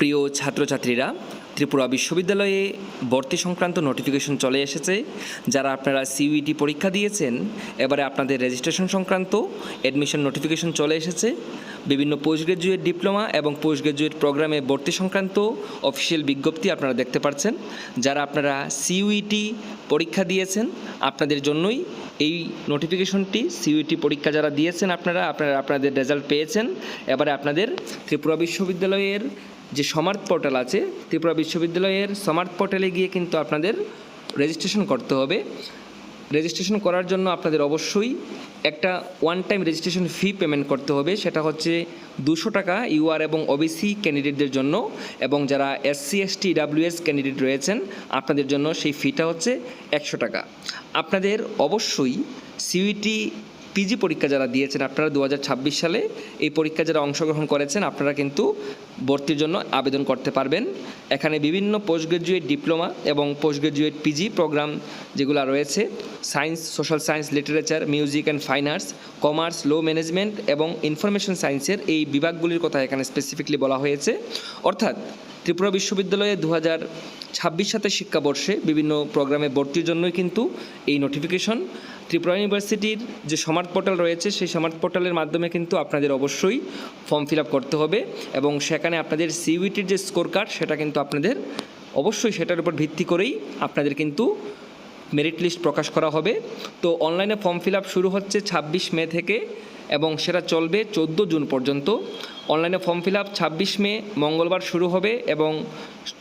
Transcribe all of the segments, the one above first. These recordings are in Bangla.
প্রিয় ছাত্রছাত্রীরা, ত্রিপুরা বিশ্ববিদ্যালয়ে ভর্তি সংক্রান্ত নোটিফিকেশন চলে এসেছে। যারা আপনারা সিইউটি পরীক্ষা দিয়েছেন, এবারে আপনাদের রেজিস্ট্রেশন সংক্রান্ত অ্যাডমিশন নোটিফিকেশন চলে এসেছে। বিভিন্ন পোস্ট গ্রাজুয়েট ডিপ্লোমা এবং পোস্ট গ্রাজুয়েট প্রোগ্রামে ভর্তি সংক্রান্ত অফিসিয়াল বিজ্ঞপ্তি আপনারা দেখতে পাচ্ছেন। যারা আপনারা সিইউটি পরীক্ষা দিয়েছেন, আপনাদের জন্যই এই নোটিফিকেশনটি। সিইউটি পরীক্ষা যারা দিয়েছেন আপনাদের রেজাল্ট পেয়েছেন। এবারে আপনাদের ত্রিপুরা বিশ্ববিদ্যালয়ের যে সমার্ট পোর্টাল আছে, ত্রিপুরা বিশ্ববিদ্যালয়ের সমার্ট পোর্টালে গিয়ে কিন্তু আপনাদের রেজিস্ট্রেশন করতে হবে। রেজিস্ট্রেশন করার জন্য আপনাদের অবশ্যই একটা one time registration fee payment করতে হবে। সেটা হচ্ছে 200 টাকা ইউআর এবং ওবিসি ক্যান্ডিডেটদের জন্য, এবং যারা এসসি এসটি ডাব্লিউএস ক্যান্ডিডেট রয়েছেন আপনাদের জন্য সেই ফিটা হচ্ছে 100 টাকা। আপনাদের অবশ্যই সিইউটি পিজি পরীক্ষা যারা দিয়েছেন, আপনারা 2026 সালে এই পরীক্ষা যারা অংশগ্রহণ করেছেন, আপনারা কিন্তু ভর্তির জন্য আবেদন করতে পারবেন। এখানে বিভিন্ন পোস্ট গ্রাজুয়েট ডিপ্লোমা এবং পোস্ট গ্রাজুয়েট পিজি প্রোগ্রাম যেগুলো রয়েছে, science, social science, literature, music and fine arts, commerce, law management এবং ইনফরমেশন সায়েন্সের এই বিভাগগুলির কথা এখানে স্পেসিফিকলি বলা হয়েছে। অর্থাৎ ত্রিপুরা বিশ্ববিদ্যালয়ে 2026 সাথে শিক্ষাবর্ষে বিভিন্ন প্রোগ্রামে ভর্তির জন্যই কিন্তু এই নোটিফিকেশন। ত্রিপুরা ইউনিভার্সিটির যে সমার্ট পোর্টাল রয়েছে, সেই সমার্ট পোর্টালের মাধ্যমে কিন্তু আপনাদের অবশ্যই ফর্ম ফিল আপ করতে হবে, এবং সেখানে আপনাদের সিইউটির যে স্কোর কার্ড সেটা কিন্তু আপনাদের অবশ্যই সেটার উপর ভিত্তি করেই আপনাদের কিন্তু মেরিট লিস্ট প্রকাশ করা হবে। তো অনলাইনে ফর্ম ফিল আপ শুরু হচ্ছে 26 মে থেকে এবং সেটা চলবে 14 জুন পর্যন্ত। অনলাইনে ফর্ম ফিল আপ 26 মে মঙ্গলবার শুরু হবে এবং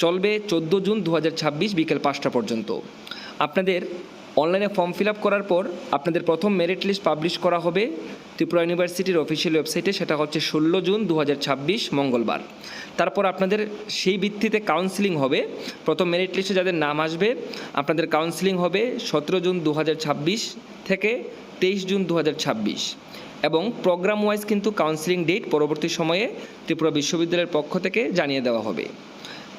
চলবে 14 জুন 2026 বিকেল 5টা পর্যন্ত। আপনাদের অনলাইনে ফর্ম ফিল আপ করার পর আপনাদের প্রথম মেরিট লিস্ট পাবলিশ করা হবে ত্রিপুরা ইউনিভার্সিটির অফিসিয়াল ওয়েবসাইটে। সেটা হচ্ছে 16 জুন 2026 মঙ্গলবার। তারপর আপনাদের সেই ভিত্তিতে কাউন্সিলিং হবে। প্রথম মেরিট লিস্টে যাদের নাম আসবে আপনাদের কাউন্সিলিং হবে 17 জুন 2026 থেকে 23 জুন 2026, এবং প্রোগ্রাম ওয়াইজ কিন্তু কাউন্সিলিং ডেট পরবর্তী সময়ে ত্রিপুরা বিশ্ববিদ্যালয়ের পক্ষ থেকে জানিয়ে দেওয়া হবে।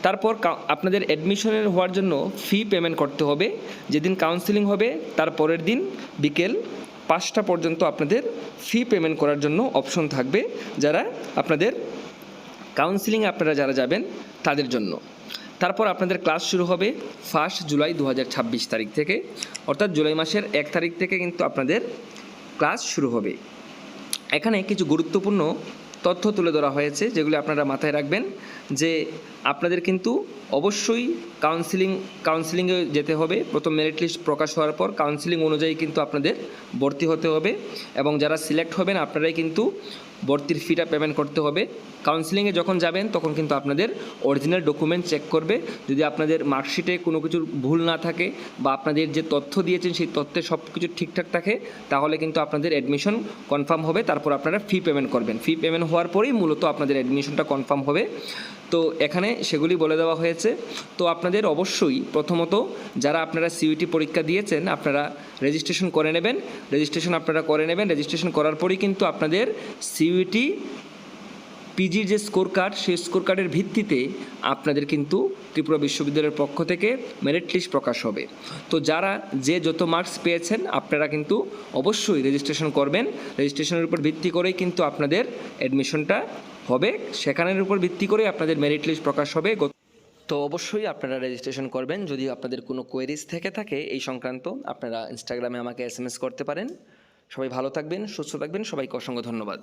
তারপর আপনাদের অ্যাডমিশনের হওয়ার জন্য ফি পেমেন্ট করতে হবে। যেদিন কাউন্সিলিং হবে তার পরের দিন বিকেল 5টা পর্যন্ত আপনাদের ফি পেমেন্ট করার জন্য অপশন থাকবে, যারা আপনাদের কাউন্সিলিংয়ে আপনারা যারা যাবেন তাদের জন্য। তারপর আপনাদের ক্লাস শুরু হবে 1 জুলাই 2026 তারিখ থেকে, অর্থাৎ জুলাই মাসের 1 তারিখ থেকে কিন্তু আপনাদের ক্লাস শুরু হবে। এখানে কিছু গুরুত্বপূর্ণ তথ্য তুলে ধরা হয়েছে যেগুলি আপনারা মাথায় রাখবেন, যে আপনাদের কিন্তু অবশ্যই কাউন্সিলিংয়ে যেতে হবে। প্রথম মেরিট লিস্ট প্রকাশ হওয়ার পর কাউন্সিলিং অনুযায়ী কিন্তু আপনাদের ভর্তি হতে হবে, এবং যারা সিলেক্ট হবেন আপনারাই কিন্তু ভর্তির ফিটা পেমেন্ট করতে হবে। কাউন্সিলিংয়ে যখন যাবেন তখন কিন্তু আপনাদের অরিজিনাল ডকুমেন্ট চেক করবে। যদি আপনাদের মার্কশিটে কোনো কিছুর ভুল না থাকে বা আপনাদের যে তথ্য দিয়েছেন সেই তথ্যে সব কিছু ঠিকঠাক থাকে, তাহলে কিন্তু আপনাদের অ্যাডমিশন কনফার্ম হবে। তারপর আপনারা ফি পেমেন্ট করবেন। ফি পেমেন্ট হওয়ার পরেই মূলত আপনাদের অ্যাডমিশনটা কনফার্ম হবে। তো এখানে সেগুলি বলে দেওয়া হয়েছে। তো আপনাদের অবশ্যই প্রথমত যারা আপনারা সিইউটি পরীক্ষা দিয়েছেন আপনারা রেজিস্ট্রেশন করে নেবেন। রেজিস্ট্রেশন করার পরেই কিন্তু আপনাদের সিইউটি পিজির যে স্কোর কার্ড, সেই স্কোর কার্ডের ভিত্তিতে আপনাদের কিন্তু ত্রিপুরা বিশ্ববিদ্যালয়ের পক্ষ থেকে মেরিট লিস্ট প্রকাশ হবে। তো যারা যত মার্কস পেয়েছেন আপনারা কিন্তু অবশ্যই রেজিস্ট্রেশন করবেন। রেজিস্ট্রেশনের উপর ভিত্তি করেই কিন্তু আপনাদের অ্যাডমিশনটা হবে, সেখানের উপর ভিত্তি করে আপনাদের মেরিট লিস্ট প্রকাশ হবে। তো অবশ্যই আপনারা রেজিস্ট্রেশন করবেন। যদি আপনাদের কোনো কোয়েরিজ থেকে থাকে এই সংক্রান্ত, আপনারা ইনস্টাগ্রামে আমাকে SMS করতে পারেন। সবাই ভালো থাকবেন, সুস্থ থাকবেন। সবাইকে অসংখ্য ধন্যবাদ।